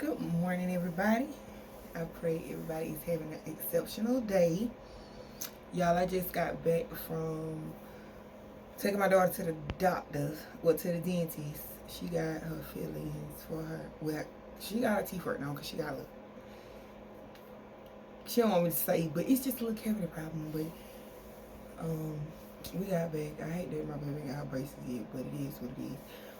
Good morning, everybody. I pray everybody is having an exceptional day. Y'all, I just got back from taking my daughter to the doctor, to the dentist. She got her fillings for her. Well, she got her teeth worked now because she don't want me to say, but it's just a little cavity problem. But we got back. I hate that my baby got her braces yet, but it is what it is.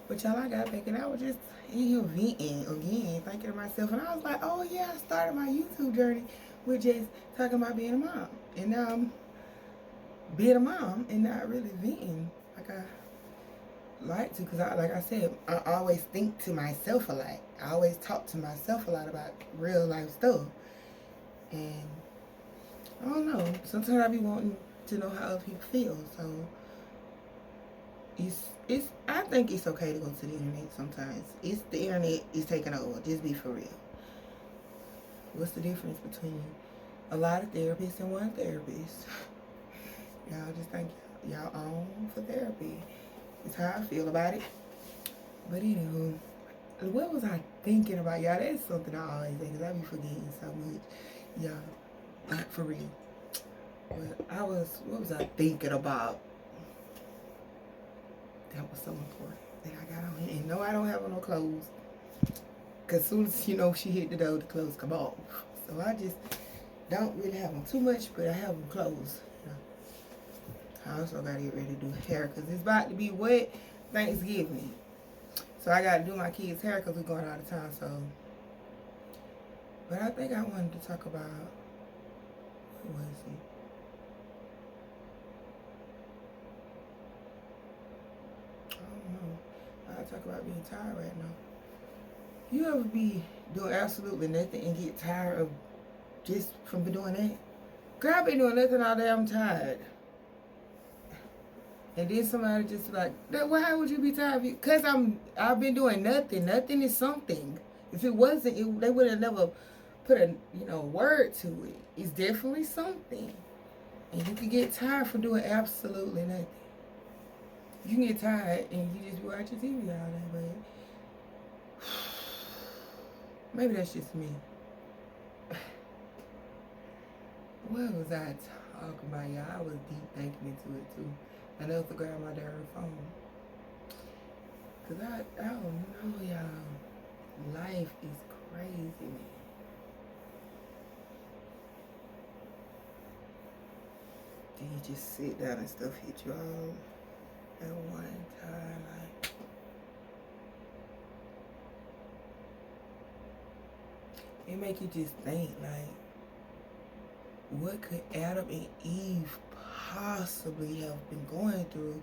But y'all, I got back and I was just in here venting again, thinking to myself, and I was like, oh yeah, I started my YouTube journey with just talking about being a mom, and now I'm being a mom and not really venting like I like to, because like I said, I always think to myself a lot. I always talk to myself a lot about real life stuff, and I don't know. Sometimes I be wanting to know how other people feel, so it's I think it's okay to go to the internet sometimes. It's the internet is taking over. Just be for real. What's the difference between a lot of therapists and one therapist? Y'all just think y'all own for therapy. It's how I feel about it. But anywho, what was I thinking about? Y'all, that's something I always think, because I be forgetting so much. Y'all, like for real. But what was I thinking about? That was so important that I got on here. And no, I don't have on no clothes. Because as soon as, she hit the door, the clothes come off. So I just don't really have on too much, but I have on clothes. I also got to get ready to do hair because it's about to be wet Thanksgiving. So I got to do my kids' hair because we're going out of town. So, but I think I wanted to talk about, what was it? I talk about being tired right now. You ever be doing absolutely nothing and get tired of just from doing that? Girl, I've been doing nothing all day, I'm tired. And then somebody just like, why would you be tired? Because I've been doing nothing. Nothing is something. If it wasn't, they would have never put a word to it. It's definitely something. And you can get tired from doing absolutely nothing. You can get tired and you just watch your TV all day, but maybe that's just me. What was I talking about, y'all? I was deep thinking into it too. I never to grab my darn phone. Cause I don't know, y'all. Life is crazy, man. Then you just sit down and stuff hit you all at one time, like. It make you just think, like, what could Adam and Eve possibly have been going through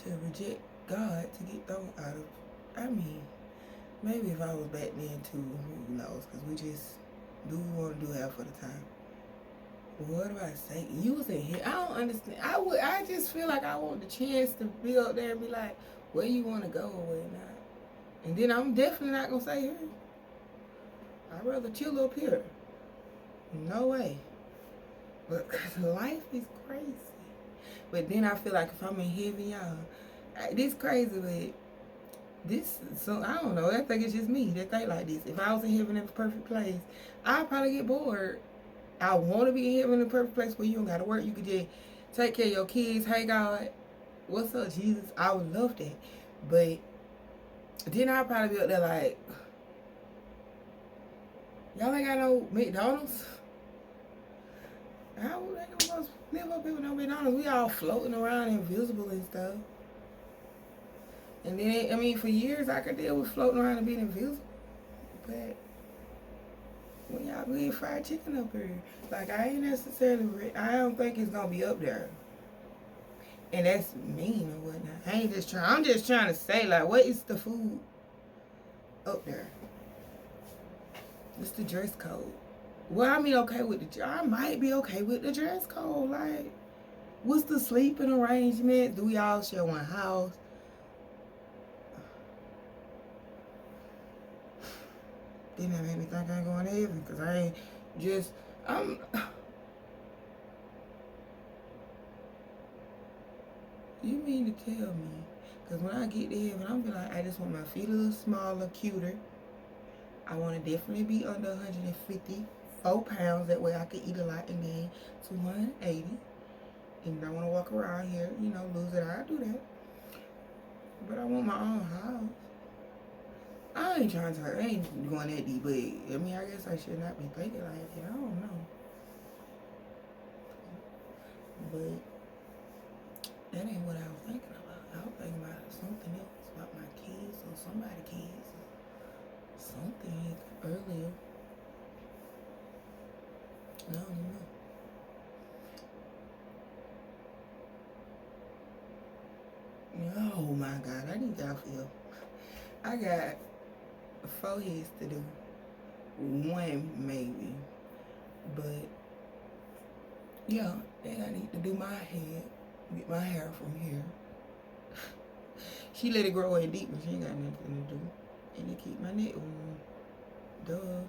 to reject God to get thrown out of? I mean, maybe if I was back then too, who knows? Because we just do we want to do half of the time. What do I say? You was in here. I don't understand. I just feel like I want the chance to be up there and be like, where you want to go or where not. And then I'm definitely not gonna say here. I'd rather chill up here. No way. But life is crazy. But then I feel like if I'm in heaven, y'all, this crazy, but this, so I don't know. I think it's just me that think like this. If I was in heaven in the perfect place, I'd probably get bored. I want to be in heaven in the perfect place where you don't got to work. You could just take care of your kids. Hey, God, what's up, Jesus? I would love that. But then I'd probably be up there like, y'all ain't got no McDonald's? How they gonna live up here with no McDonald's? We all floating around invisible and stuff. And then, I mean, for years I could deal with floating around and being invisible. But when y'all be eating fried chicken up here, like I ain't necessarily, I don't think it's gonna be up there. And that's mean or whatnot. I'm just trying to say, like, what is the food up there? What's the dress code? Well, I mean, I might be okay with the dress code. Like, what's the sleeping arrangement? Do we all share one house? Then that made me think I ain't going to heaven because I ain't just, you mean to tell me? Because when I get to heaven, I'm be like, I just want my feet a little smaller, cuter. I want to definitely be under 154 pounds. That way I can eat a lot and gain 280. And I want to walk around here, you know, lose it. I do that. But I want my own house. I ain't trying to, I ain't going that deep, but I mean, I guess I should not be thinking like that. I don't know. But that ain't what I was thinking about. I was thinking about something else, about my kids or somebody's kids or something earlier. I don't know. Oh my God, I need y'all feel. I got 4 heads to do. 1 maybe. But yeah, then I need to do my head. Get my hair from here. She let it grow in deep, but she ain't got nothing to do. And to keep my neck warm. Duh.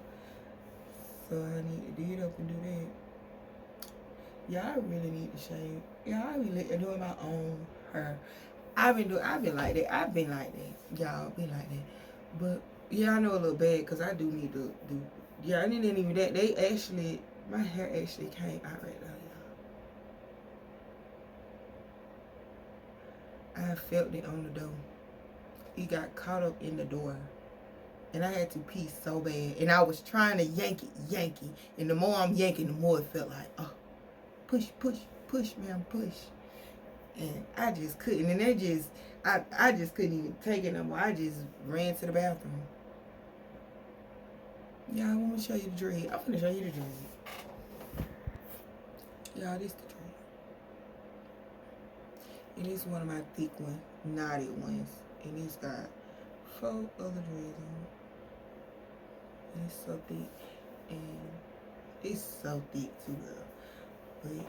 So I need to dig it up and do that. Y'all really need to shave. Y'all be doing my own hair. I've been like that. Y'all been like that. But yeah, I know a little bad because I do need to do. Yeah, I didn't even that. They actually, my hair actually came out right now, y'all. I felt it on the door. It got caught up in the door. And I had to pee so bad. And I was trying to yank it. And the more I'm yanking, the more it felt like, oh, push, ma'am, push. And I just couldn't. And they just, I just couldn't even take it no more. I just ran to the bathroom. Y'all, I want to show you the dread. I'm going to show you the dread. Y'all, this the dread. And it's one of my thick ones, knotted ones. And it's got 4 other dreads on it. And it's so thick. And it's so thick too, girl. But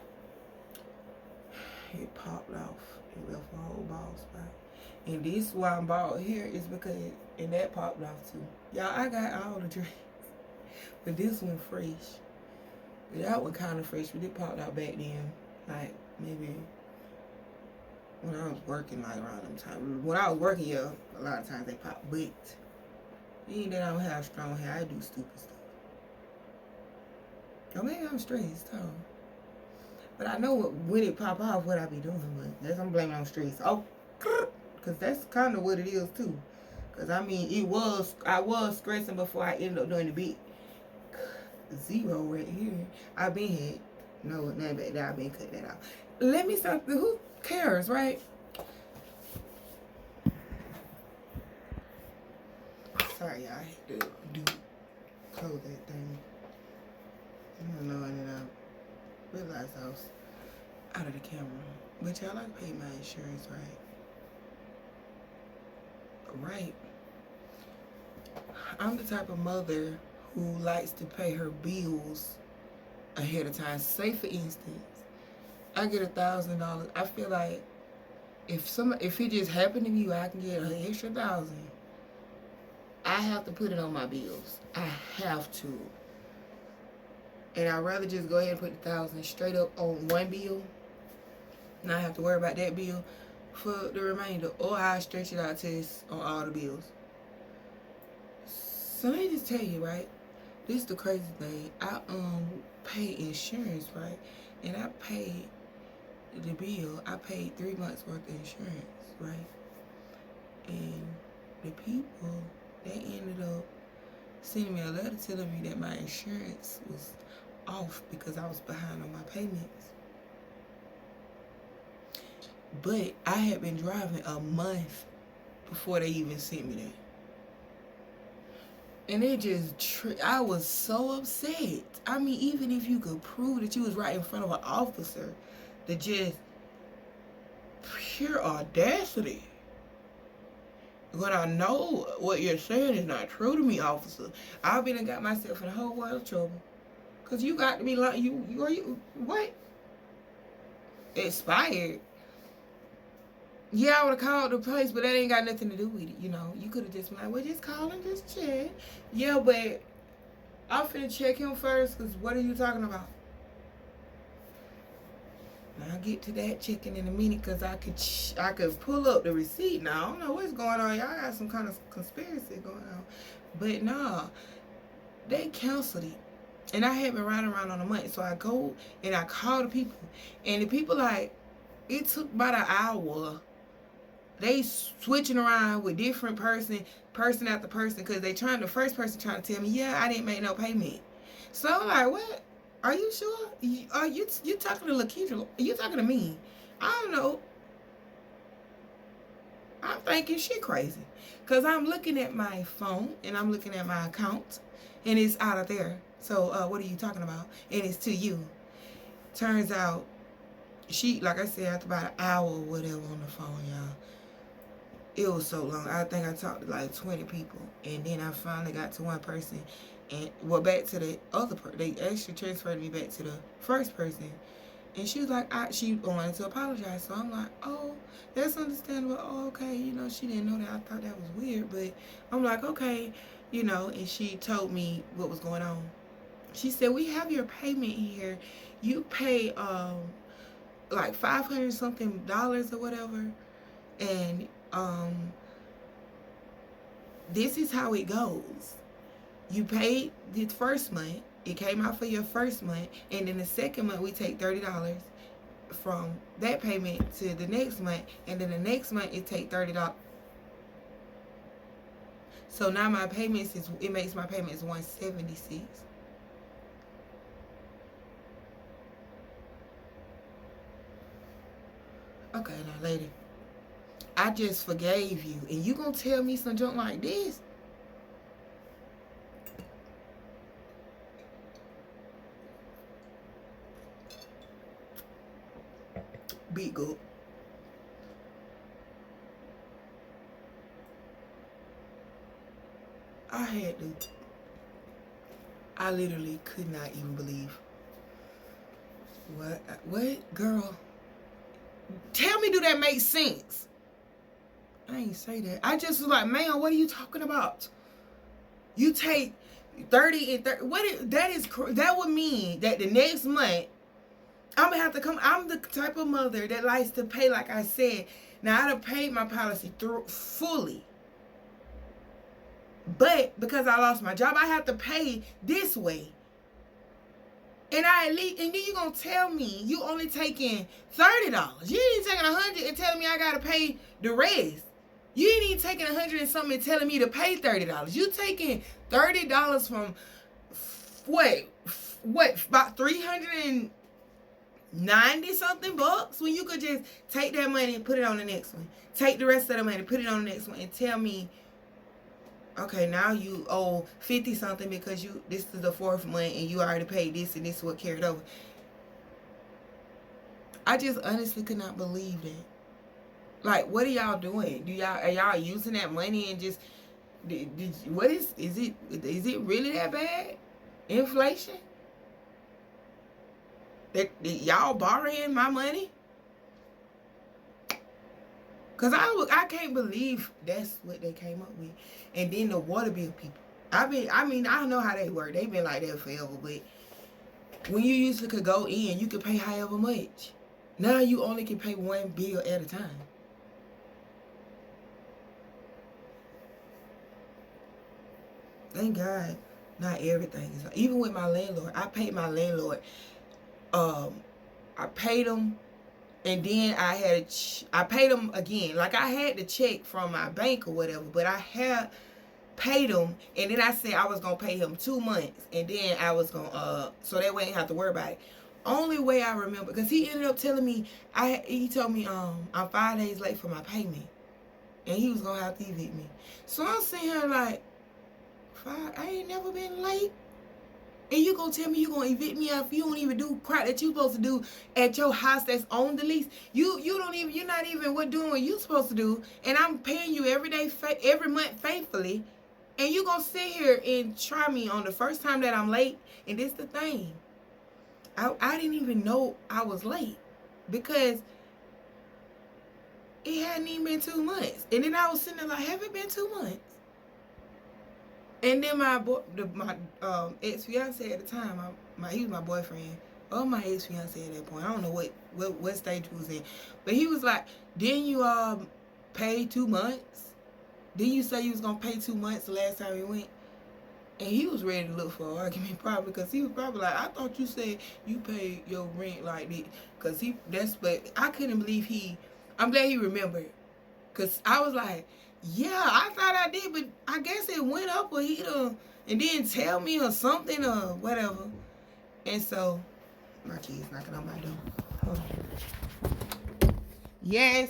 it popped off. It left a whole bald spot. And this why I'm bald here is because, and that popped off too. Y'all, I got all the dreads. But this one fresh. That one kind of fresh, but it popped out back then. Like, maybe when I was working, like around them times. When I was working, yeah, a lot of times they pop. But ain't that I don't have strong hair. I do stupid stuff. Or maybe I'm straight, it's tall. But I know when it pop off what I be doing, but that's I'm blaming on stress. Oh, because that's kind of what it is too. Because I mean, I was stressing before I ended up doing the beat. 0 right here. I been had no nothing back there. I been cut that out. Let me stop. Who cares, right? Sorry, y'all. I had to close that thing. I don't know, and then I realized I was out of the camera. But y'all, I paid my insurance, right? I'm the type of mother who likes to pay her bills ahead of time. Say for instance, I get $1,000. I feel like if it just happened to me, I can get an extra 1,000. I have to put it on my bills. I have to. And I'd rather just go ahead and put the 1,000 straight up on one bill. Not have to worry about that bill for the remainder. Or I stretch it out to it's on all the bills. So let me just tell you, right? This is the crazy thing. I pay insurance, right? And I paid the bill. I paid 3 months worth of insurance, right? And the people, they ended up sending me a letter telling me that my insurance was off because I was behind on my payments. But I had been driving a month before they even sent me that. And it just, I was so upset. I mean, even if you could prove that you was right in front of an officer, the just pure audacity. When I know what you're saying is not true to me, officer, I've been and got myself in a whole world of trouble. Cause you got to be like, you what? Expired. Yeah, I would have called the police, but that ain't got nothing to do with it, you know. You could have just been like, well, just call and just check. Yeah, but I'm finna check him first, because what are you talking about? Now, I'll get to that checking in a minute, because I could pull up the receipt. Now, I don't know what's going on. Y'all got some kind of conspiracy going on. But, nah, They canceled it. And I had been riding around on a month. So I go and I call the people. And the people like, it took about an hour. They switching around with different person after person. Because the first person trying to tell me, yeah, I didn't make no payment. So I'm like, what? Are you sure? Are you talking to Lakeisha? Are you talking to me? I don't know. I'm thinking she crazy. Because I'm looking at my phone and I'm looking at my account. And it's out of there. So what are you talking about? And it's to you. Turns out, she, like I said, after about an hour or whatever on the phone, y'all. It was so long. I think I talked to like 20 people. And then I finally got to one person. And, well, back to the other person. They actually transferred me back to the first person. And she was like, she wanted to apologize. So I'm like, oh, that's understandable. Oh, okay. You know, she didn't know that. I thought that was weird. But I'm like, okay. You know, and she told me what was going on. She said, we have your payment here. You pay like $500 something or whatever. And this is how it goes. You paid the first month. It came out for your first month. And then the second month, we take $30 from that payment to the next month. And then the next month, it take $30. So now my payments it makes my payments $176. Okay, now lady, I just forgave you, and you gonna tell me some junk like this? Be good. I literally could not even believe. What, girl? Tell me, do that make sense? I ain't say that. I just was like, man, what are you talking about? You take 30 and 30. That would mean that the next month, I'm going to have to come. I'm the type of mother that likes to pay, like I said. Now, I done paid my policy through fully. But because I lost my job, I have to pay this way. And then you're going to tell me you only taking $30. You ain't taking $100 and telling me I got to pay the rest. You ain't even taking $100 and something and telling me to pay $30. You taking $30 from what, about 390 something bucks, when you could just take that money and put it on the next one. Take the rest of the money, put it on the next one, and tell me, okay, now you owe 50 something because this is the fourth month and you already paid this and this is what carried over. I just honestly could not believe that. Like, what are y'all doing? Are y'all using that money and just is it really that bad? Inflation? That y'all borrowing my money? Because I can't believe that's what they came up with. And then the water bill people. I don't know how they work. They've been like that forever. But when you usually could go in, you could pay however much. Now you only can pay one bill at a time. Thank God, not everything is. Even with my landlord, I paid my landlord. I paid him. And then I paid him again. Like, I had the check from my bank or whatever, but I had paid him, and then I said I was going to pay him 2 months, and then I was going to, so that way I didn't have to worry about it. Only way I remember, because he ended up telling me, he told me I'm 5 days late for my payment, and he was going to have to evict me. So I'm sitting here like, I ain't never been late. And you gonna tell me you gonna evict me if you don't even do crap that you supposed to do at your house that's on the lease? You're not even doing what you supposed to do, and I'm paying you every day, every month faithfully, and you gonna sit here and try me on the first time that I'm late? And this the thing, I didn't even know I was late because it hadn't even been 2 months, and then I was sitting there like, have it been 2 months? And then my ex-fiance at the time, he was my boyfriend, or my ex-fiance at that point. I don't know what stage he was in. But he was like, didn't you pay 2 months? Didn't you say you was going to pay 2 months the last time you went? And he was ready to look for an argument probably because he was probably like, I thought you said you paid your rent like this. Because but I couldn't believe I'm glad he remembered. Because I was like, yeah, I thought I did, but I guess it went up or and didn't tell me or something or whatever. And so, my kid's knocking on my door. Hold on. Yes.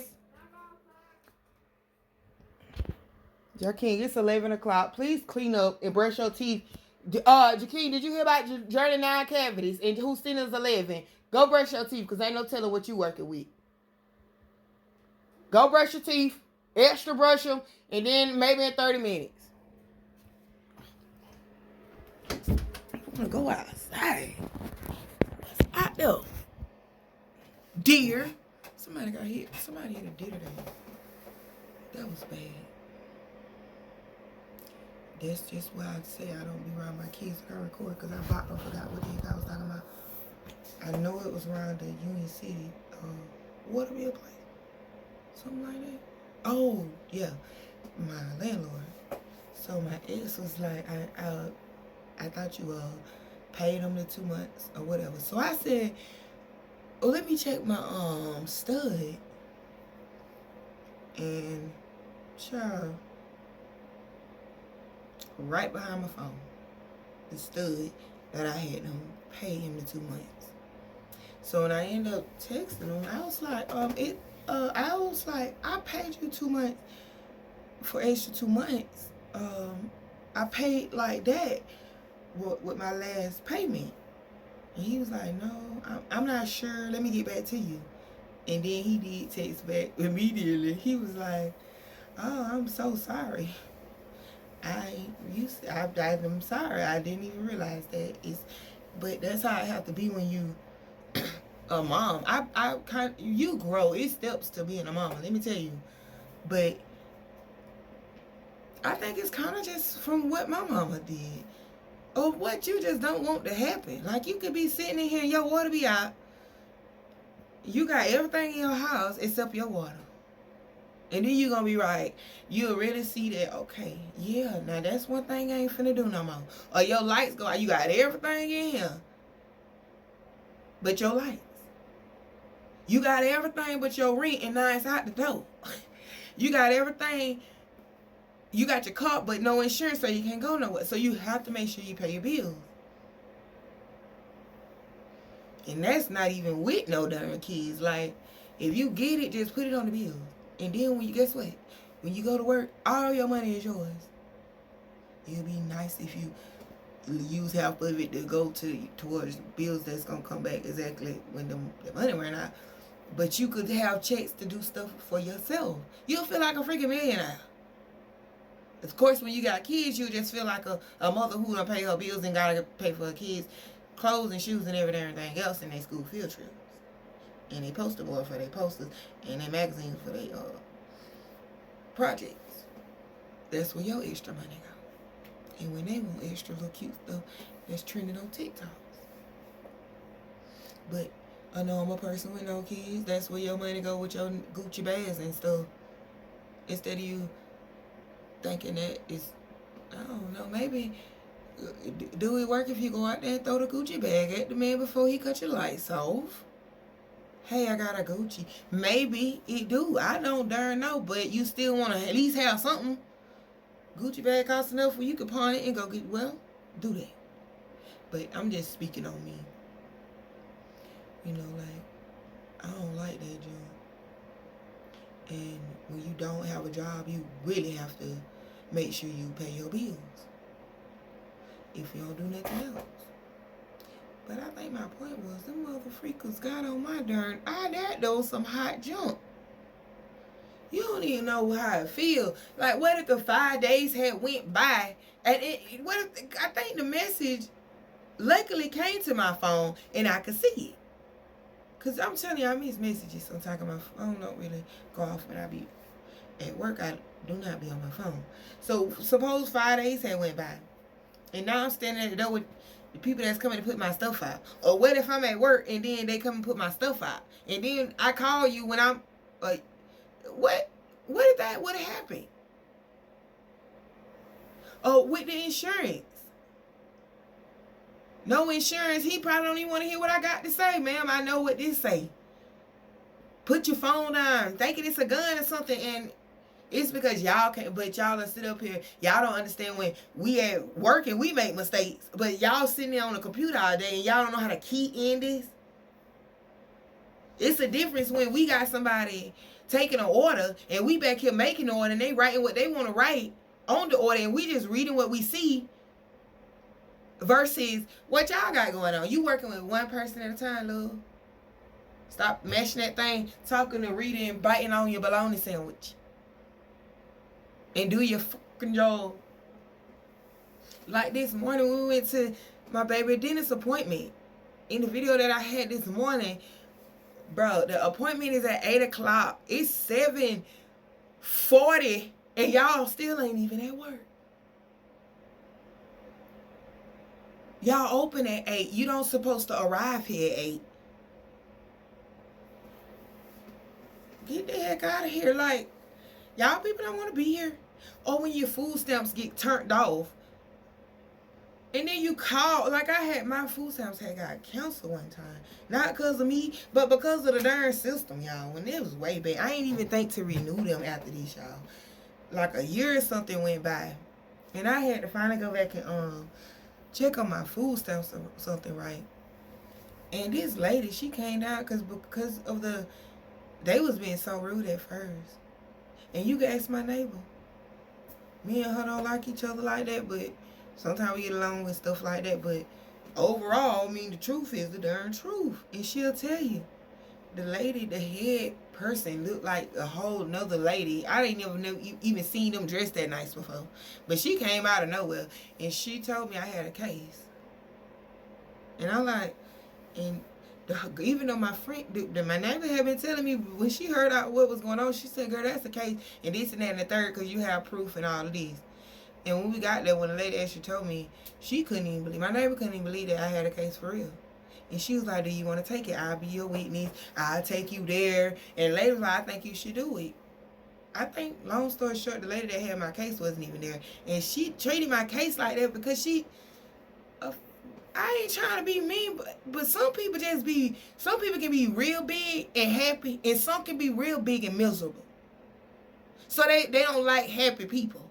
Jakeem, it's 11 o'clock. Please clean up and brush your teeth. Jakeem, did you hear about Journey 9 cavities and who's seen us 11? Go brush your teeth because ain't no telling what you working with. Go brush your teeth. Extra brush them. And then maybe in 30 minutes. I want to go outside. What's out there? Deer. Somebody got hit. Somebody hit a deer today. That was bad. That's just why I say I don't be around my kids when I record because I forgot what the heck I was talking about. I know it was around the Union City watermill place. Something like that. Oh, yeah. My landlord. So my ex was like, I thought you paid him the 2 months or whatever. So I said, oh, let me check my stud. And child, right behind my phone, the stud that I had him pay him the 2 months. So when I ended up texting him, I was like, I paid you 2 months for extra 2 months. I paid like that with my last payment. And he was like, no, I'm not sure. Let me get back to you. And then he did text back immediately. He was like, oh, I'm so sorry. I'm sorry. I didn't even realize that. But that's how it have to be when you a mom. You grow. It steps to being a mama. Let me tell you. But I think it's kind of just from what my mama did, or what you just don't want to happen. Like you could be sitting in here and your water be out. You got everything in your house except your water. And then you're going to be right. You'll really see that, okay, yeah, now that's one thing I ain't finna do no more. Or your lights go out. You got everything in here but your lights. You got everything but your rent and now it's out the door. You got everything. You got your car but no insurance so you can't go nowhere. So you have to make sure you pay your bills. And that's not even with no darn kids. Like, if you get it, just put it on the bills. And then guess what? When you go to work, all your money is yours. It'll be nice if you use half of it to go towards bills that's gonna come back exactly when the money ran out. But you could have checks to do stuff for yourself. You'll feel like a freaking millionaire. Of course, when you got kids, you'll just feel like a mother who don't pay her bills and gotta pay for her kids' clothes and shoes and everything else in their school field trips. And they poster board for their posters and their magazines for their projects. That's where your extra money go. And when they want extra little cute stuff, that's trending on TikTok. But a normal person with no kids, that's where your money go with your Gucci bags and stuff. Instead of you thinking that it's, I don't know, maybe, do it work if you go out there and throw the Gucci bag at the man before he cut your lights off? Hey, I got a Gucci. Maybe it do. I don't darn know, but you still want to at least have something. Gucci bag costs enough where you can pawn it and go get, well, do that. But I'm just speaking on me. You know, like, I don't like that job. And when you don't have a job, you really have to make sure you pay your bills. If you don't do nothing else. But I think my point was, them mother freakers got on my darn, that was some hot junk. You don't even know how it feel. Like, what if the 5 days had went by, and I think the message luckily came to my phone, and I could see it. Because I'm telling you, I miss messages sometimes. My phone don't really go off when I be at work. I do not be on my phone. So, suppose 5 days had went by, and now I'm standing at the door with the people that's coming to put my stuff out. Or what if I'm at work and then they come and put my stuff out? And then I call you when I'm like, what if that would have happened? Oh, with the insurance. No insurance. He probably don't even want to hear what I got to say, ma'am. I know what this say. Put your phone down, thinking it's a gun or something, and it's because y'all can't. But y'all are sit up here. Y'all don't understand when we at work and we make mistakes. But y'all sitting there on the computer all day and y'all don't know how to key in this. It's a difference when we got somebody taking an order and we back here making the order and they writing what they want to write on the order and we just reading what we see versus what y'all got going on. You working with one person at a time, love. Stop mashing that thing, talking and reading and biting on your bologna sandwich. And do your fucking job. Like this morning, we went to my baby dentist appointment. In the video that I had this morning, bro, the appointment is at 8 o'clock. It's 7:40, and y'all still ain't even at work. Y'all open at 8. You don't supposed to arrive here at 8. Get the heck out of here. Like, y'all people don't want to be here. Or when your food stamps get turned off. And then you call. Like, I had my food stamps had got canceled one time. Not because of me, but because of the darn system, y'all. When it was way back. I ain't even think to renew them after this, y'all. Like a year or something went by. And I had to finally go back and check on my food stamps or something, right? And this lady, she came down because of the... They was being so rude at first. And you can ask my neighbor. Me and her don't like each other like that, but sometimes we get along with stuff like that. But overall, I mean, the truth is the darn truth. And she'll tell you. The lady, the head person, looked like a whole nother lady. I ain't never even seen them dressed that nice before. But she came out of nowhere. And she told me I had a case. And I'm like, and... even though my friend, my neighbor had been telling me when she heard out what was going on, she said, girl, that's the case, and this and that and the third, because you have proof and all of these. And when we got there, when the lady actually told me, she couldn't even believe, my neighbor couldn't even believe that I had a case for real. And she was like, do you want to take it? I'll be your witness. I'll take you there. And the lady was like, I think you should do it. I think, long story short, the lady that had my case wasn't even there. And she treated my case like that because she... I ain't trying to be mean, but some people just be, some people can be real big and happy, and some can be real big and miserable. So they don't like happy people.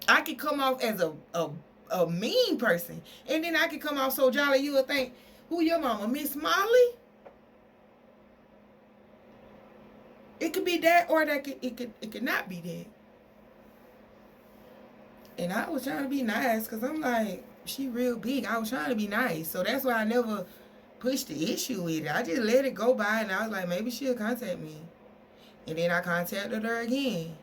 I could come off as a mean person, and then I could come off so jolly you would think, who your mama, Miss Molly? It could be that, or that it could not be that. And I was trying to be nice, because I'm like, she real big. I was trying to be nice. So that's why I never pushed the issue with it. I just let it go by, and I was like, maybe she'll contact me. And then I contacted her again.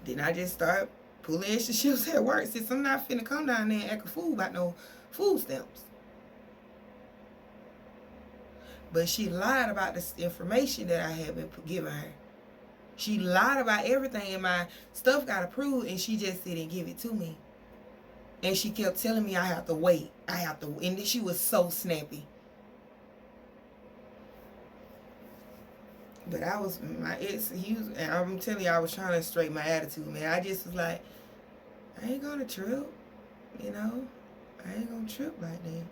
Then I just start pulling extra shifts at work, since I'm not finna come down there and act a fool about no food stamps. But she lied about this information that I had been giving her. She lied about everything, and my stuff got approved, and she just didn't give it to me. And she kept telling me I have to wait. And then she was so snappy. But I was, and I'm telling you, I was trying to straighten my attitude, man. I just was like, I ain't gonna trip, you know? I ain't gonna trip like that.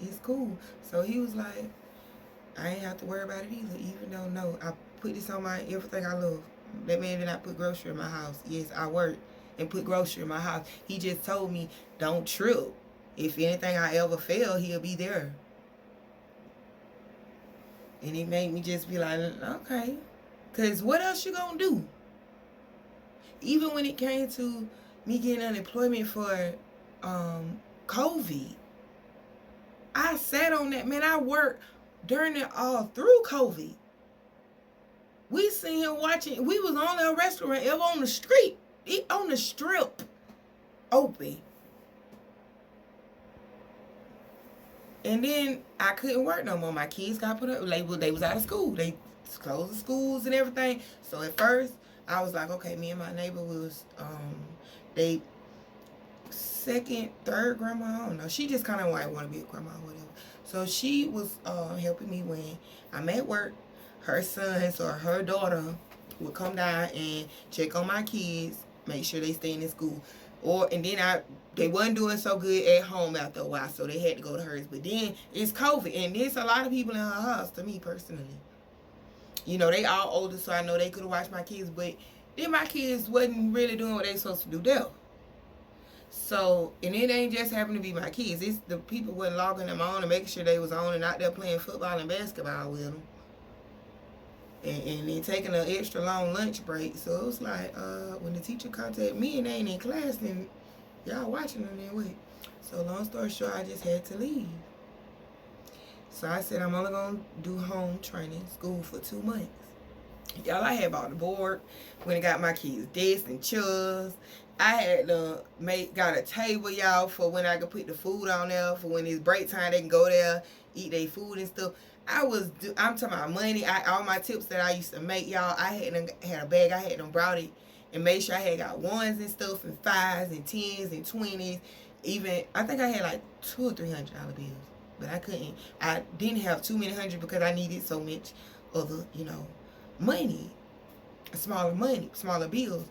It's cool. So he was like, I ain't have to worry about it either, even though, no, I put this on my, everything I love. That man did not put grocery in my house. Yes, I work and put grocery in my house. He just told me, don't trip. If anything I ever fail, he'll be there. And it made me just be like, okay. Because what else you gonna do? Even when it came to me getting unemployment for COVID, I sat on that. Man, I worked during it all through COVID. We seen him watching. We was on a restaurant ever on the street. On the strip. Open. And then I couldn't work no more. My kids got put up. They was out of school. They closed the schools and everything. So at first, I was like, okay, me and my neighbor was, they second, third grandma. I don't know. She just kind of like want to be a grandma or whatever. So she was helping me when I'm at work. Her sons or her daughter would come down and check on my kids, make sure they stay in school. And then they wasn't doing so good at home after a while, so they had to go to hers. But then it's COVID, and there's a lot of people in her house, to me personally. You know, they all older, so I know they could have watched my kids, but then my kids wasn't really doing what they supposed to do there. So, and it ain't just happened to be my kids. It's the people wasn't logging them on and making sure they was on and out there playing football and basketball with them. And then taking an extra long lunch break. So it was like, when the teacher contacted me and they ain't in class, then y'all watching them then wait. So long story short, I just had to leave. So I said I'm only going to do home training school for 2 months. Y'all, I had bought the board when I got my kids desks and chairs. I had got a table, y'all, for when I could put the food on there, for when it's break time, they can go there, eat their food and stuff. I'm talking about money. All my tips that I used to make, y'all, I had a bag. I had them brought it and made sure I had got ones and stuff and fives and tens and 20s. Even, I think I had like $200 or $300 bills. But I didn't have too many hundred because I needed so much other, money, smaller bills.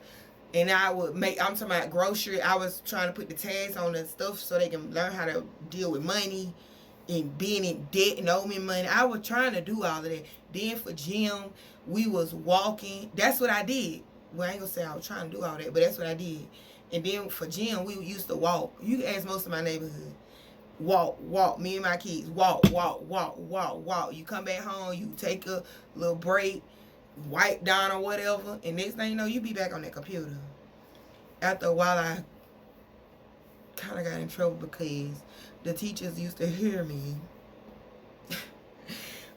And I would I'm talking about grocery. I was trying to put the tags on the stuff so they can learn how to deal with money and being in debt and owing me money. I was trying to do all of that. Then for gym, we was walking. That's what I did. Well, I ain't gonna say I was trying to do all that, but that's what I did. And then for gym, we used to walk. You can ask most of my neighborhood. Walk. Me and my kids, walk. You come back home, you take a little break, wipe down or whatever, and next thing you know, you be back on that computer. After a while, I kind of got in trouble because the teachers used to hear me.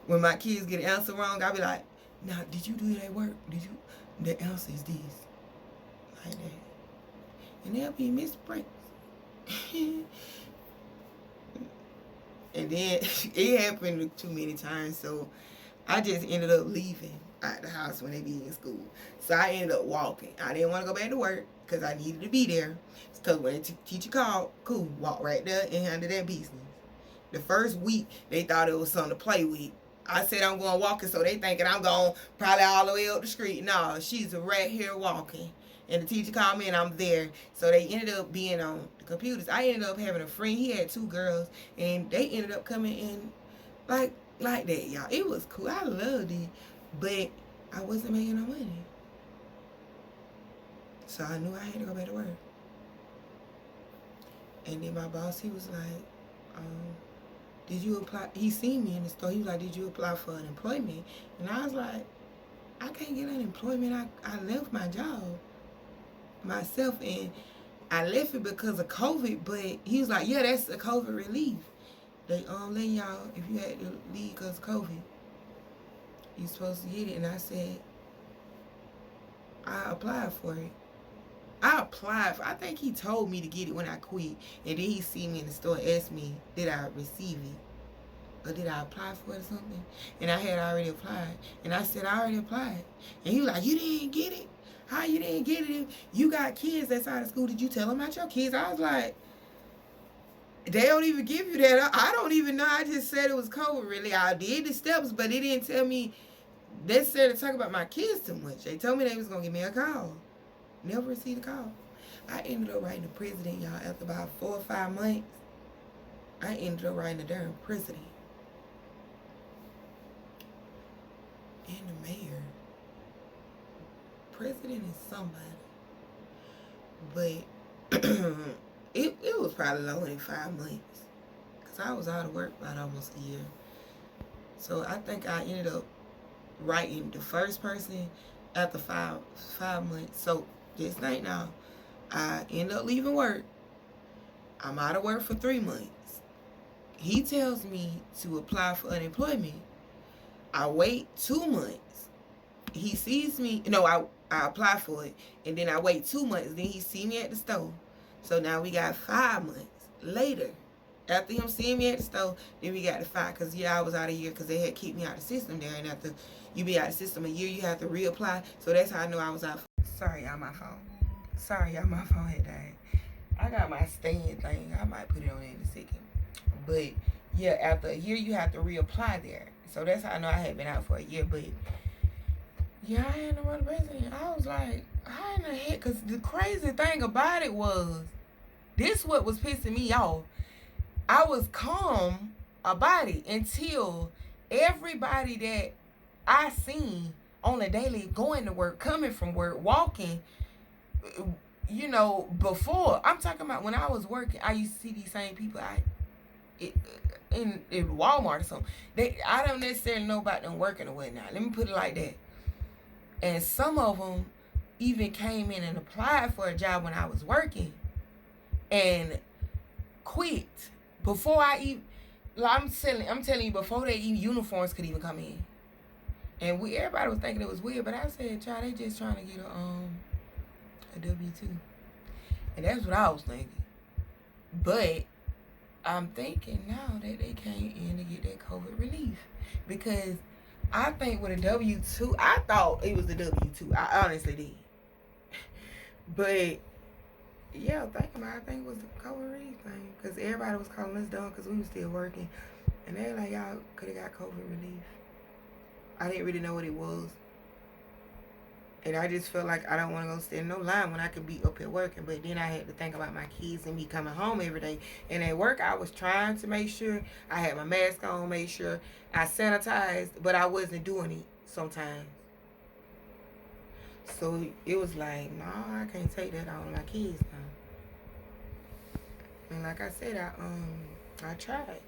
When my kids get an answer wrong, I be like, now, did you do that work? The answer is this. Like that. And they'll be Miss Prince. And then it happened too many times, so I just ended up leaving out the house when they be in school. So I ended up walking. I didn't want to go back to work because I needed to be there. Because when the teacher called, cool, walk right there and handle that business. The first week, they thought it was something to play with. I said I'm going walking, so they thinking I'm going probably all the way up the street. No, she's right here walking. And the teacher called me and I'm there. So they ended up being on the computers. I ended up having a friend. He had 2 girls. And they ended up coming in like that, y'all. It was cool. I loved it. But I wasn't making no money. So I knew I had to go back to work. And then my boss, he was like, did you apply? He seen me in the store. He was like, did you apply for unemployment? And I was like, I can't get unemployment. I left my job myself, and I left it because of COVID. But he was like, yeah, that's a COVID relief. They let y'all, if you had to leave because of COVID, you supposed to get it. And I said, I applied for it. I think he told me to get it when I quit. And then he see me in the store and asked me, did I receive it? Or did I apply for it or something? And I had already applied. And I said, I already applied. And he was like, you didn't get it? How you didn't get it? You got kids that's out of school. Did you tell them about your kids? I was like, they don't even give you that. I don't even know. I just said it was COVID, really. I did the steps, but they didn't tell me necessarily to talk about my kids too much. They told me they was going to give me a call. Never received a call. I ended up writing the president, y'all. After about 4 or 5 months, I ended up writing the darn president. And the mayor. President is somebody. But it was probably longer than 5 months. Because I was out of work about almost a year. So I think I ended up writing the first person after five months. So this night now, I end up leaving work. I'm out of work for 3 months. He tells me to apply for unemployment. I wait 2 months. He sees me. No, I apply for it. And then I wait 2 months. Then he see me at the store. So now we got 5 months later. After him seeing me at the store, then we got the 5. Because, yeah, I was out a year because they had kept me out of the system there. And after you be out of the system a year, you have to reapply. So that's how I know I was out. Sorry, y'all, my phone. My phone had died. I got my stand thing. I might put it on in a second. But, yeah, after a year, you have to reapply there. So that's how I know I had been out for a year. But, Yeah, I had no motivation. I was like, how in the heck? Because the crazy thing about it was, this what was pissing me off. I was calm about it until everybody that I seen on a daily going to work, coming from work, walking, before. I'm talking about when I was working, I used to see these same people in Walmart or something. I don't necessarily know about them working or whatnot. Let me put it like that. And some of them even came in and applied for a job when I was working and quit before I even. I'm telling you, before they even uniforms could even come in. And everybody was thinking it was weird, but I said, "Child, they just trying to get a W-2," and that's what I was thinking. But I'm thinking now that they came in to get that COVID relief, because I think with a W-2, I thought it was the W-2. I honestly did. But yeah, thinking about it, I think it was the COVID relief thing, because everybody was calling us dumb because we was still working, and they were like, y'all could have got COVID relief. I didn't really know what it was. And I just felt like I don't want to go stand in no line when I could be up here working. But then I had to think about my kids and me coming home every day. And at work, I was trying to make sure I had my mask on, make sure I sanitized, but I wasn't doing it sometimes. So it was like, no, I can't take that on my kids now. And like I said, I tried.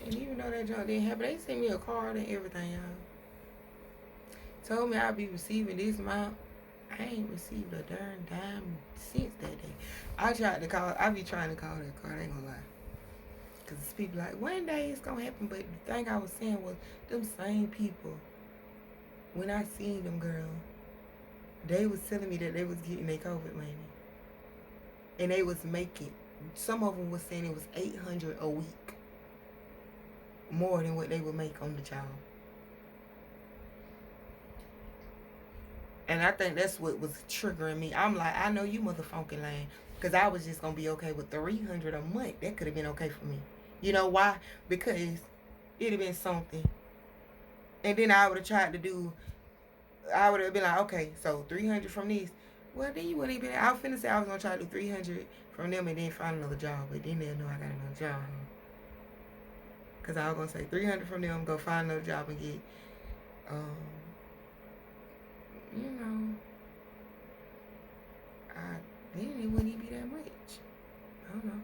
And even though that junk didn't happen, they sent me a card and everything, y'all. Told me I'd be receiving this amount. I ain't received a darn dime since that day. I be trying to call that card, I ain't gonna lie. Because people like, one day it's gonna happen. But the thing I was saying was, them same people, when I seen them girls, they was telling me that they was getting their COVID money. And they was making, some of them was saying it was $800 a week. More than what they would make on the job. And I think that's what was triggering me. I'm like, I know you motherfucking lying. Because I was just going to be okay with $300 a month. That could have been okay for me. You know why? Because it would have been something. And then I would have tried to I would have been like, okay, so $300 from this. Well, then you wouldn't even, I was finna say I was going to try to do $300 from them and then find another job. But then they'll know I got another job. Because I was going to say $300 from them, go find another job and get, then it wouldn't even be that much. I don't know.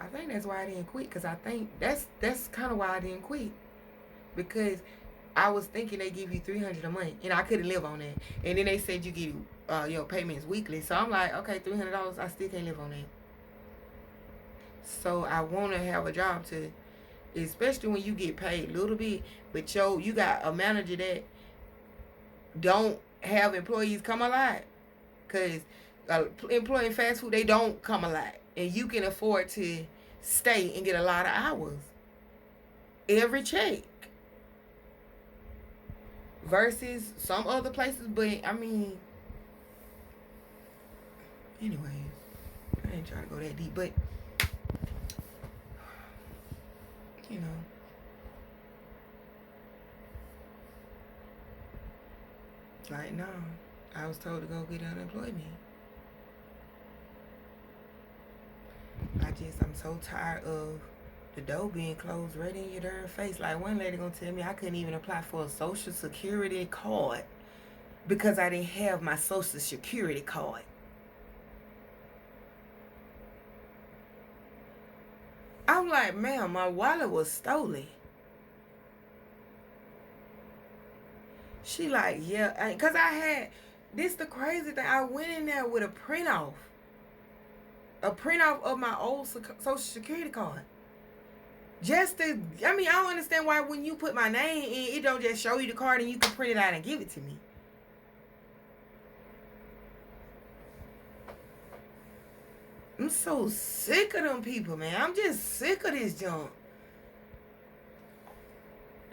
I think that's why I didn't quit, because I think that's kind of why I didn't quit. Because I was thinking they give you $300 a month, and I couldn't live on that. And then they said you get your payments weekly. So I'm like, okay, $300, I still can't live on that. So I want to have a job to, especially when you get paid a little bit, but you got a manager that don't have employees come a lot. Because employing fast food, they don't come a lot. And you can afford to stay and get a lot of hours every check. Versus some other places. But, I mean, anyways, I ain't trying to go that deep. But, you know. Like, no. I was told to go get unemployment. I'm so tired of the door being closed right in your darn face. Like, one lady gonna tell me I couldn't even apply for a Social Security card because I didn't have my Social Security card. I'm like, ma'am, my wallet was stolen. She like, yeah, because I had, this the crazy thing, I went in there with a print-off of my old Social Security card. Just to, I don't understand why when you put my name in, it don't just show you the card and you can print it out and give it to me. I'm so sick of them people, man. I'm just sick of this junk.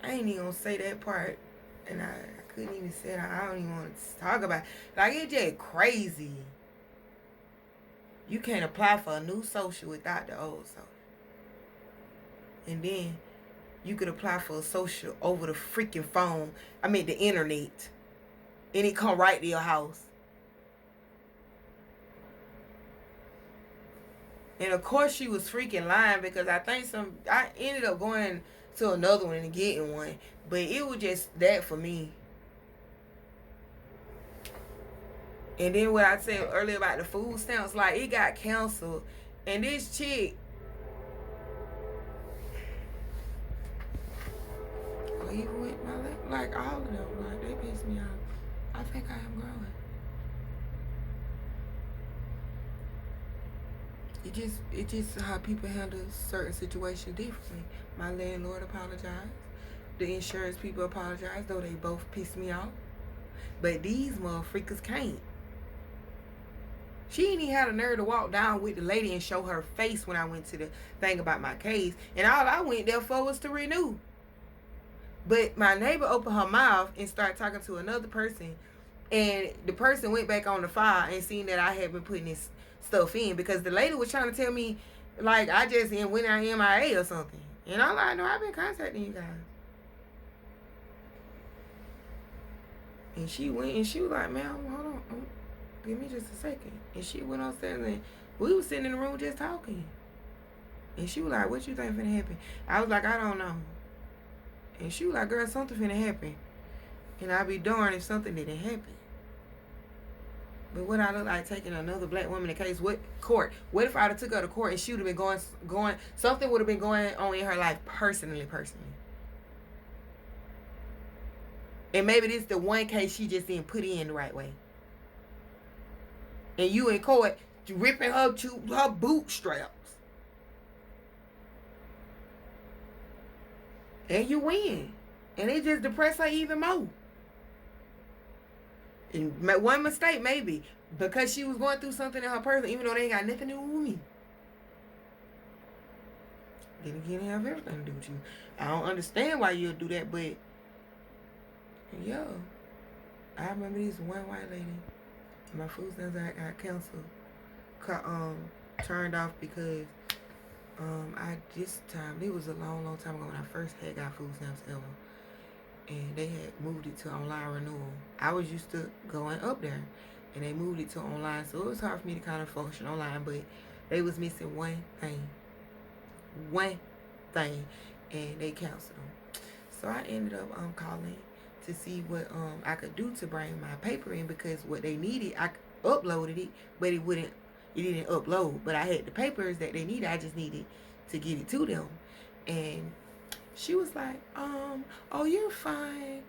I ain't even gonna say that part. And I couldn't even say that. I don't even want to talk about it. Like, it's just crazy. You can't apply for a new social without the old social. And then you could apply for a social over the freaking phone. I mean the internet. And it come right to your house. And of course she was freaking lying, because I ended up going to another one and getting one. But it was just that for me. And then what I said earlier about the food stamps, like it got canceled. And this chick, or even with my, like all of them, like they piss me off. I think I am growing. It just how people handle certain situations differently. My landlord apologized. The insurance people apologized, though they both pissed me off. But these motherfuckers can't. She ain't even had a nerve to walk down with the lady and show her face when I went to the thing about my case. And all I went there for was to renew. But my neighbor opened her mouth and started talking to another person. And the person went back on the file and seen that I had been putting this stuff in, because the lady was trying to tell me like I just went out MIA or something. And I'm like, no, I've been contacting you guys. And she went and she was like, ma'am, hold on, give me just a second. And she went upstairs and we was sitting in the room just talking. And she was like, what you think finna happen? I was like, I don't know. And she was like, girl, something finna happen. And I'd be darned if something didn't happen. But what I look like taking another black woman in case? What court? What if I'd have took her to court and she would have been going, something would have been going on in her life personally. And maybe this is the one case she just didn't put in the right way. And you in court ripping her to her bootstraps. And you win. And it just depressed her even more. And one mistake maybe, because she was going through something in her person, even though they ain't got nothing to do with me. Then again, they have everything to do with you. I don't understand why you'll do that, but yo, I remember this one white lady. My food stamps got canceled, turned off because this time, it was a long time ago when I first had got food stamps ever. And they had moved it to online renewal. I was used to going up there, and they moved it to online, so it was hard for me to kind of function online, but they was missing one thing, and they canceled them. So I ended up calling to see what I could do to bring my paper in, because what they needed, I uploaded it, but it didn't upload. But I had the papers that they needed. I just needed to get it to them. And she was like, oh, you're fine.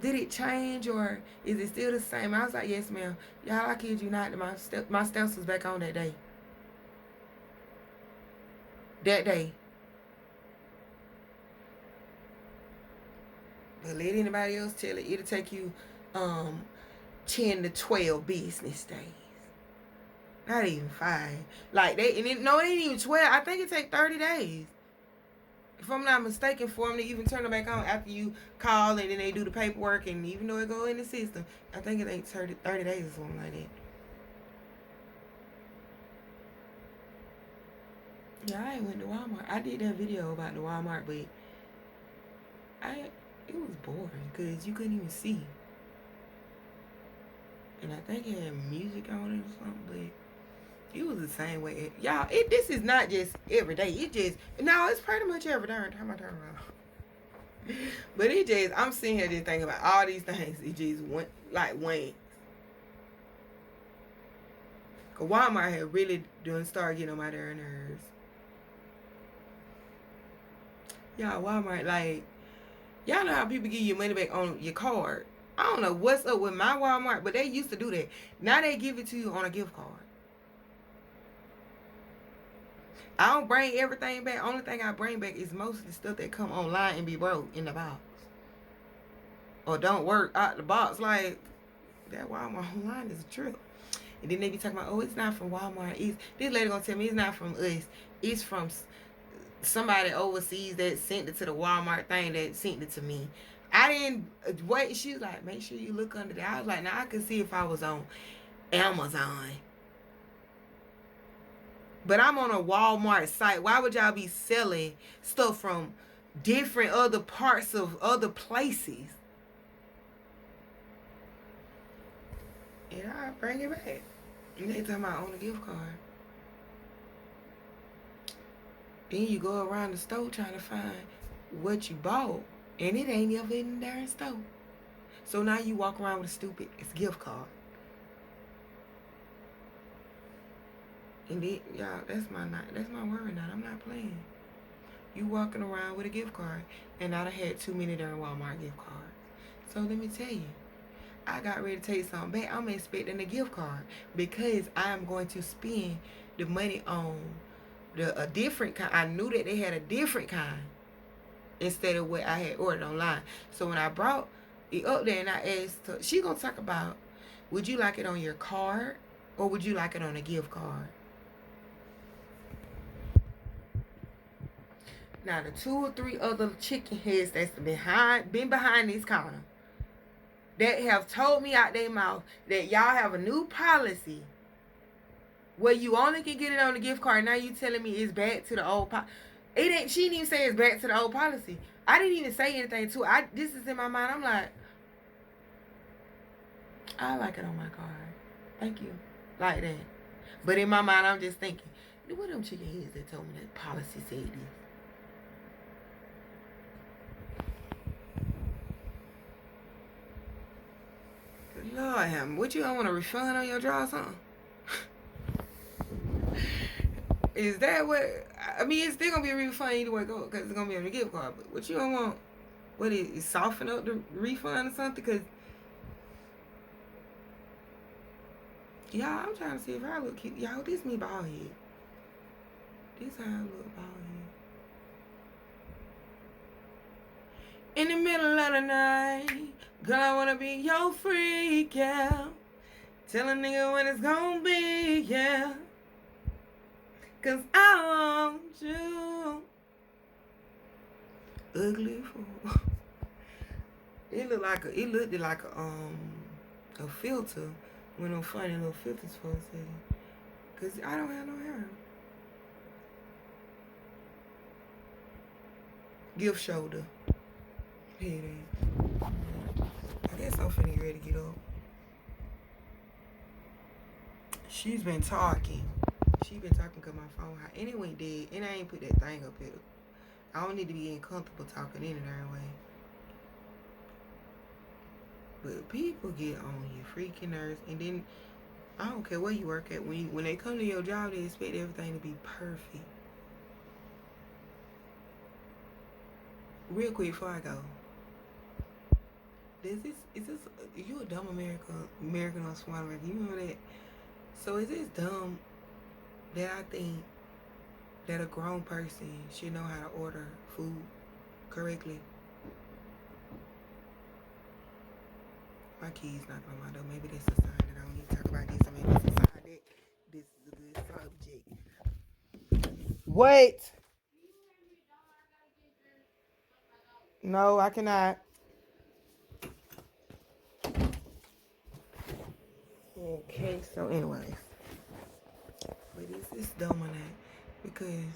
Did it change, or is it still the same? I was like, yes, ma'am. Y'all, I kid you not, my stamps was back on that day. But let anybody else tell it, it'll take you 10 to 12 business days. Not even 5. Like, it ain't even 12. I think it take 30 days. If I'm not mistaken, for them to even turn it back on after you call and then they do the paperwork, and even though it go in the system, I think it ain't 30 days or something like that. Yeah, I ain't went to Walmart. I did that video about the Walmart, but it was boring because you couldn't even see. And I think it had music on it or something, but it was the same way. Y'all, this is not just every day. It's pretty much every day. How am I turning around? But I'm sitting here just thinking about all these things. It just went like wings. Cause Walmart had really started getting on my darn nerves. Y'all, Walmart, like, y'all know how people give you money back on your card. I don't know what's up with my Walmart, but they used to do that. Now they give it to you on a gift card. I don't bring everything back. Only thing I bring back is most of the stuff that come online and be broke in the box. Or don't work out the box. Like, that Walmart online is a trip. And then they be talking about, oh, it's not from Walmart. This lady gonna tell me it's not from us. It's from somebody overseas that sent it to the Walmart thing that sent it to me. I didn't wait. She was like, make sure you look under there. I was like, now I could see if I was on Amazon. But I'm on a Walmart site. Why would y'all be selling stuff from different other parts of other places. And I bring it back. And they talking about on a gift card. Then you go around the store trying to find what you bought, and it ain't ever in there in store. So now you walk around with a stupid gift card. And then, y'all, that's my worry now. I'm not playing. You walking around with a gift card, and I done had too many during Walmart gift cards. So let me tell you, I got ready to take something back. I'm expecting a gift card because I'm going to spend the money on a different kind. I knew that they had a different kind instead of what I had ordered online. So when I brought it up there and I asked her, she gonna talk about, would you like it on your card or would you like it on a gift card? Now the 2 or 3 other chicken heads that's been behind this counter that have told me out their mouth that y'all have a new policy where you only can get it on the gift card. Now you telling me it's back to the old policy. She didn't even say it's back to the old policy. I didn't even say anything to her. This is in my mind. I'm like, I like it on my card. Thank you. Like that. But in my mind, I'm just thinking, what them chicken heads that told me that policy said this? Lord, what you don't want a refund on your draw or something? Is that what? I mean, it's still gonna be a refund either way go because it's gonna be on the gift card. But what you don't want? What is soften up the refund or something? Because y'all, I'm trying to see if I look cute. Y'all, this me bald head. This how I look bald head. In the middle of the night, girl, I wanna be your freak, yeah. Tell a nigga when it's gonna be, yeah. Cause I want you. Ugly fool. It looked like a filter when them funny little filters supposed to say. Cause I don't have no hair. Gift shoulder. Here it is. I guess I'm finna get ready to get up. She's been talking. She been talking because my phone hot. And it went dead. And I ain't put that thing up here. I don't need to be uncomfortable talking any darn way. But people get on your freaking nerves. And then, I don't care where you work at. When they come to your job, they expect everything to be perfect. Real quick before I go. Is this you a dumb American or smart American? You know that? So is this dumb that I think that a grown person should know how to order food correctly? My kid's knocking on my door. Maybe that's a sign that I don't need to talk about this. Or maybe it's a sign that this is a good subject. What? No, I cannot. Okay, so anyways. But it's dumb on that because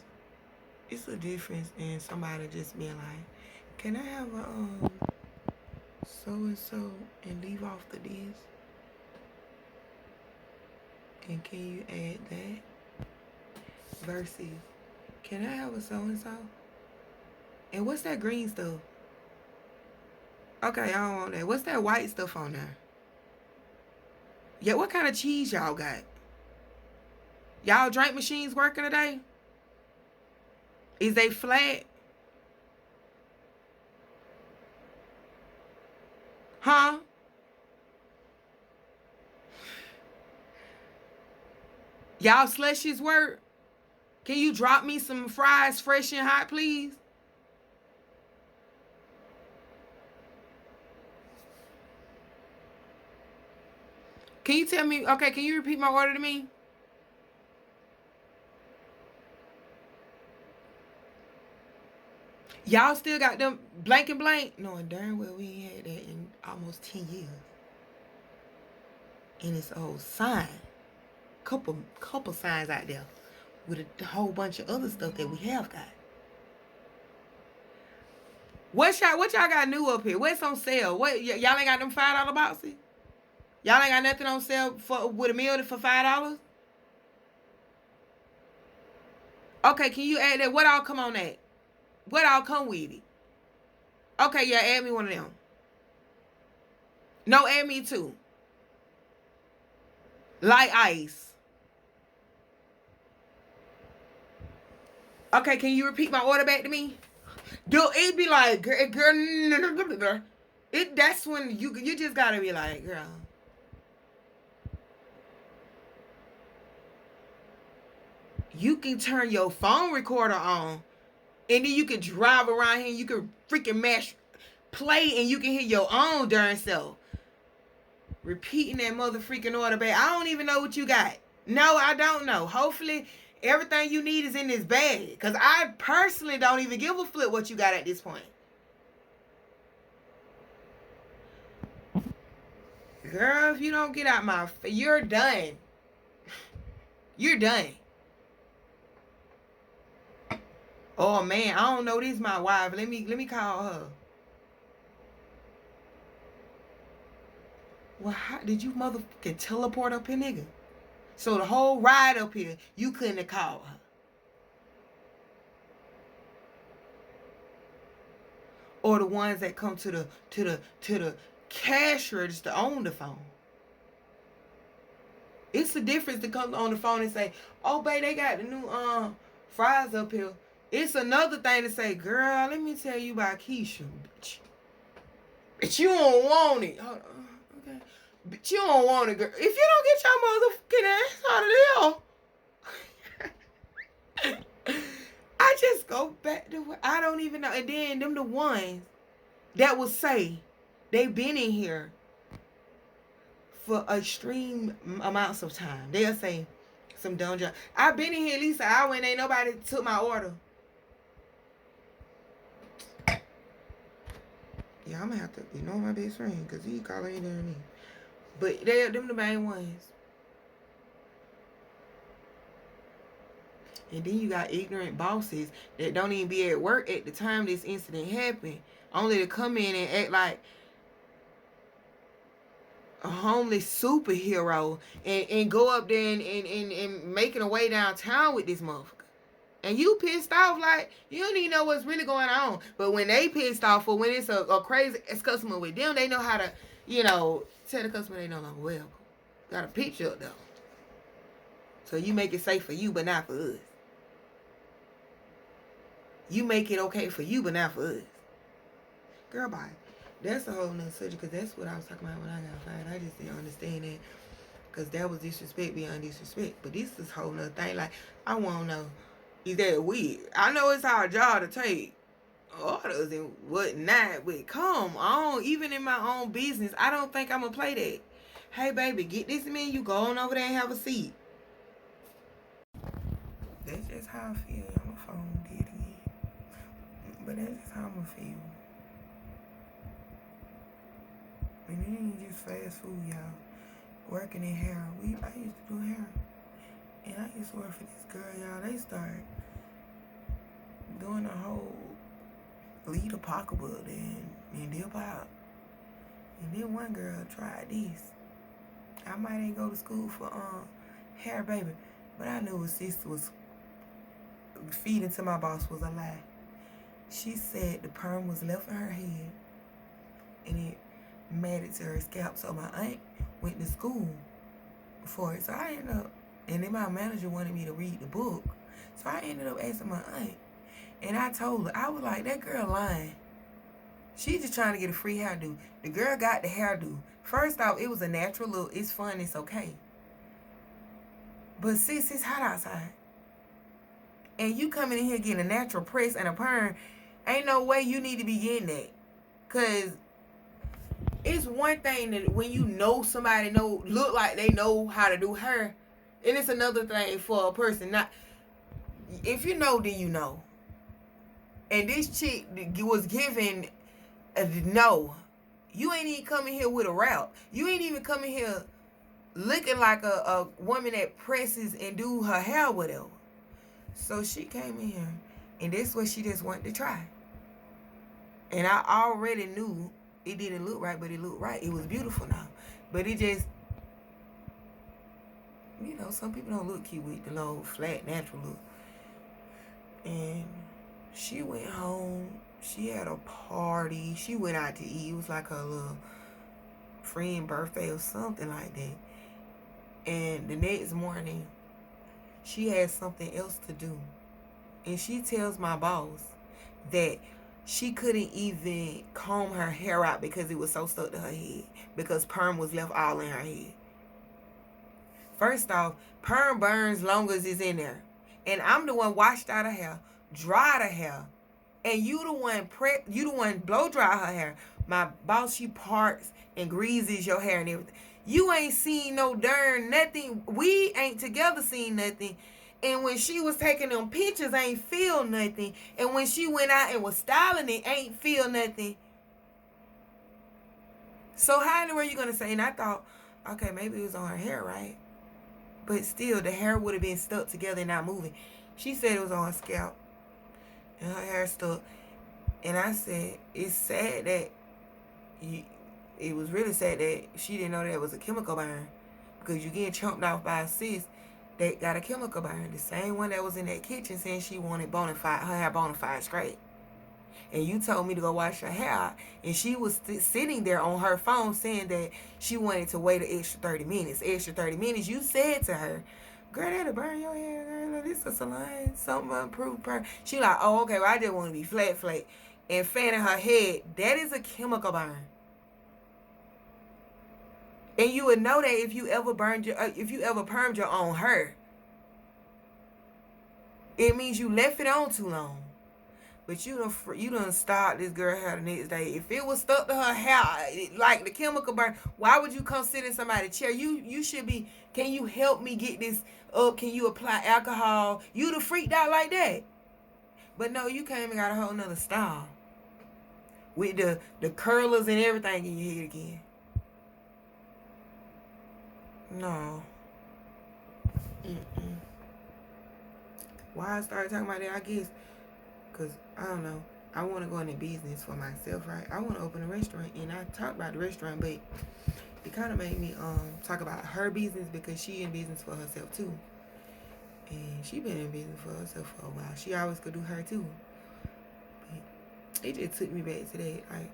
it's a difference in somebody just being like, can I have a so and so and leave off the this? And can you add that? Versus, can I have a so and so? And what's that green stuff? Okay, I don't want that. What's that white stuff on there? Yeah, what kind of cheese y'all got? Y'all drink machines working today? Is they flat? Huh? Y'all slushies work? Can you drop me some fries fresh and hot, please? Can you tell me, okay, can you repeat my order to me? Y'all still got them blank and blank? Knowing darn well we ain't had that in almost 10 years. And it's a whole sign. Couple signs out there with a whole bunch of other stuff that we have got. What y'all got new up here? What's on sale? What y'all ain't got them $5 boxes? Y'all ain't got nothing on sale for with a meal for $5? Okay, can you add that? What all come on that? What all come with it? Okay, yeah, add me one of them. No, add me too. Like ice. Okay, can you repeat my order back to me? Dude, it'd be like, girl, that's when you just gotta be like, girl. You can turn your phone recorder on, and then you can drive around here and you can freaking mash play and you can hear your own darn self. Repeating that mother freaking order back. I don't even know what you got. No, I don't know. Hopefully everything you need is in this bag. Because I personally don't even give a flip what you got at this point. Girl, if you don't get out my face, you're done. You're done. Oh man, I don't know. This is my wife. Let me call her. Well, how did you motherfucking teleport up here, nigga? So the whole ride up here, you couldn't have called her. Or the ones that come to the cash register on the phone. It's the difference to come on the phone and say, "Oh, babe, they got the new fries up here." It's another thing to say, "Girl, let me tell you about Keisha, bitch. But you don't want it." Okay. But you don't want it, girl. If you don't get your motherfucking ass out of there, I just go back to what I don't even know. And then them the ones that will say they been in here for extreme amounts of time. They'll say some dumb job. I've been in here at least an hour and ain't nobody took my order. Yeah, I'm gonna have to ignore my best friend because he calling me down me. But them the main ones. And then you got ignorant bosses that don't even be at work at the time this incident happened. Only to come in and act like a homeless superhero and go up there and making a way downtown with this motherfucker. And you pissed off like you don't even know what's really going on. But when they pissed off or when it's a crazy customer with them, they know how to, tell the customer they no longer welcome. Got a picture up though. So you make it safe for you but not for us. You make it okay for you but not for us. Girl, bye. That's a whole nother subject because that's what I was talking about when I got fired. I just didn't understand that because that was disrespect beyond disrespect. But this is a whole nother thing. Like, I want to know, is that weird? I know it's our job to take orders and whatnot, but come on, even in my own business, I don't think I'm going to play that. Hey, baby, get this menu, go on over there and have a seat. That's just how I feel. On the phone, did it. But that's just how I'm going to feel. And it ain't just fast food, y'all. Working in hair. I used to do hair. And I used to work for this girl, y'all. They started doing the whole lead a pocketbook and dip out. And then one girl tried this. I might ain't go to school for hair, baby. But I knew her sister was feeding to my boss was a lie. She said the perm was left in her head. And it matted to her scalp. So my aunt went to school for it. So I ended up, and then my manager wanted me to read the book. So I ended up asking my aunt. And I told her, I was like, that girl lying. She just trying to get a free hairdo. The girl got the hairdo. First off, it was a natural look. It's fun. It's okay. But sis, it's hot outside. And you coming in here getting a natural press and a perm, ain't no way you need to be getting that. Because it's one thing that when you know somebody look like they know how to do hair, and it's another thing for a person not. If you know, then you know. And this chick was given a no. You ain't even coming here with a route. You ain't even coming here looking like a woman that presses and do her hair, whatever. So she came in here, and this is what she just wanted to try. And I already knew it didn't look right, but it looked right. It was beautiful now. But it just, some people don't look cute with the low, flat, natural look. And she went home. She had a party. She went out to eat. It was like her little friend birthday or something like that. And the next morning, she had something else to do. And she tells my boss that she couldn't even comb her hair out because it was so stuck to her head. Because perm was left all in her head. First off, perm burns long as it's in there. And I'm the one washed out her hair, dried her hair. And you the one blow dry her hair. My boss, she parts and greases your hair and everything. You ain't seen no darn nothing. We ain't together seen nothing. And when she was taking them pictures, ain't feel nothing. And when she went out and was styling it, ain't feel nothing. So how in the world you gonna say? And I thought, okay, maybe it was on her hair, right? But still, the hair would have been stuck together and not moving. She said it was on her scalp. And her hair stuck. And I said, it's sad that it was really sad that she didn't know that it was a chemical burn. Because you getting chomped off by a sis that got a chemical burn. The same one that was in that kitchen saying she wanted her hair bona fide straight. And you told me to go wash her hair. And she was sitting there on her phone saying that she wanted to wait an extra 30 minutes. Extra 30 minutes. You said to her, girl, that'll burn your hair, girl. This is a salon, something unapproved burn. She like, oh, okay, well, I just want to be flat. And fanning her head. That is a chemical burn. And you would know that if you ever permed your own hair. It means you left it on too long. But you done start this girl hair the next day. If it was stuck to her hair, like the chemical burn, why would you come sit in somebody's chair? You should be, can you help me get this up? Can you apply alcohol? You done freaked out like that. But no, you came and got a whole nother style. With the curlers and everything in your head again. No. Why I started talking about that, I guess, because, I don't know, I want to go into business for myself, right? I want to open a restaurant, and I talked about the restaurant, but it kind of made me talk about her business because she in business for herself, too. And she been in business for herself for a while. She always could do her, too. But it just took me back to that, like,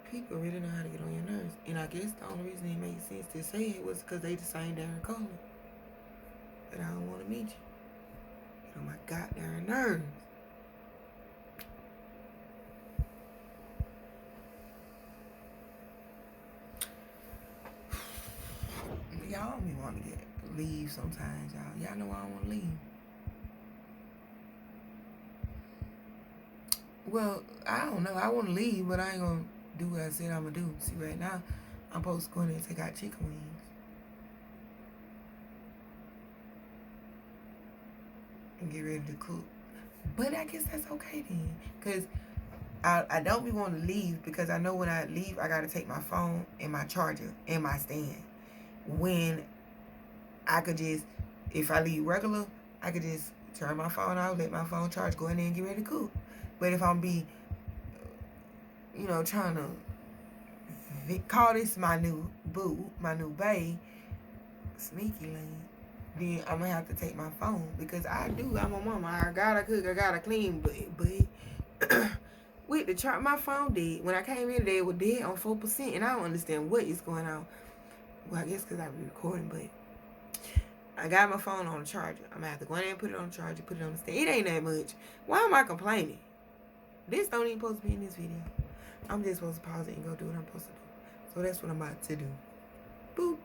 people really know how to get on your nerves. And I guess the only reason it made sense to say it was because they the same darn color. But I don't want to meet you. Get on my goddamn nerves. Y'all be want to leave sometimes, y'all. Y'all know I don't want to leave. Well, I don't know. I want to leave, but I ain't going to do what I said I'm going to do. See, right now, I'm supposed to go in there and take out chicken wings. And get ready to cook. But I guess that's okay then. Because I don't be wanting to leave because I know when I leave, I got to take my phone and my charger and my stand. When I could just, if I leave regular, I could just turn my phone off, let my phone charge, go in there and get ready to cook. But if I'm trying to call this my new boo, my new bae, sneaky lane, then I'm gonna have to take my phone because I'm a mama. I gotta cook, I gotta clean, but with the chart, my phone dead. When I came in today, it was dead on 4%, and I don't understand what is going on. Well, I guess because I be recording, but I got my phone on the charger. I'm gonna have to go in there and put it on the charger, put it on the stand. It ain't that much. Why am I complaining? This don't even supposed to be in this video. I'm just supposed to pause it and go do what I'm supposed to do. So that's what I'm about to do. Boop.